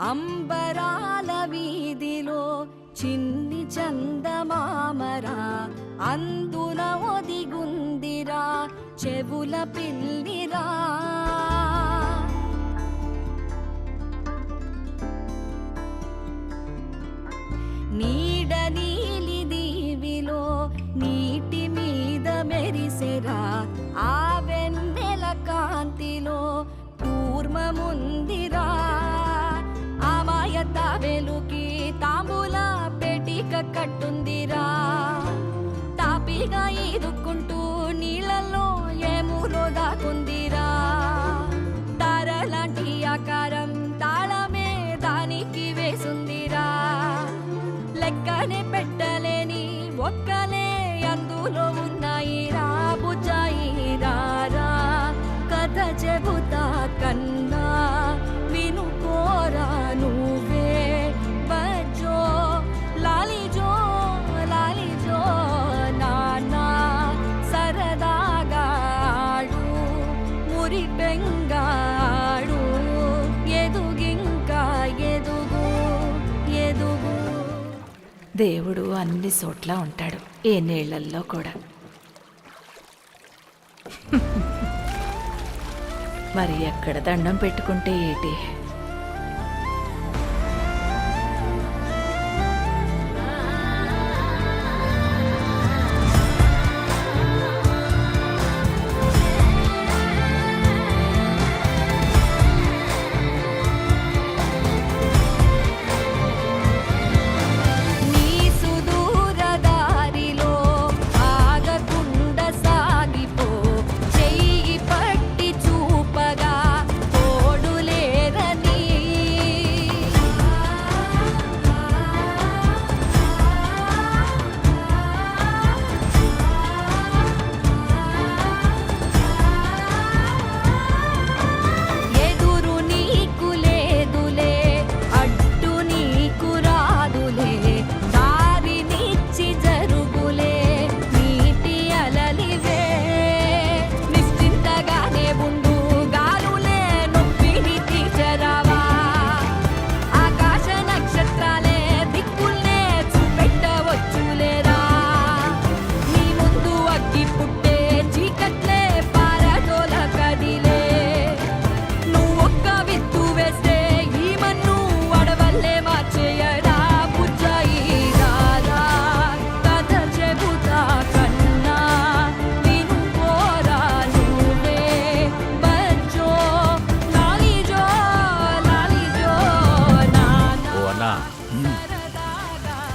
అంబరాల వీధిలో చిన్ని చందమామరా, అందున ఒదిగుందిరా చెవుల పిల్లిరా. నీడ నీలి దీవిలో నీటి మీద మెరిసెరా, ఆ వెన్నెల కాంతిలో కూర్మముందిరా. అమాయత వెలుకి తాంబూల పెటిక కట్టుందిరా, తాపిగా ఈదుకుంటూ నీళ్ళల్లో ఏములో దాకుందిరా. తారలాంటి ఆకారం తాళమే దానికి వేసుందిరా, లెక్కనే పెట్టలేని ఒక్కలే అందులో ఉన్నాయిరా. బుజ్జాయిరా కథ చెబుతా కన్నా వినుకోరా నువ్వే. బజ్జో లాలిజో లాలిజో నానా సరదాగా ఆడు, మురి బెంగాడు, ఎదుగింకా ఎదుగు ఎదుగు. దేవుడు అన్ని చోట్ల ఉంటాడు, ఏ నీళ్లల్లో కూడా. మరి ఎక్కడ దండం పెట్టుకుంటే ఏటి?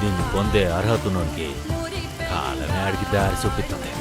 దీన్ని పొందే అర్హతనుడికి కాలమే అడిగి దారి చూపిస్తుంది.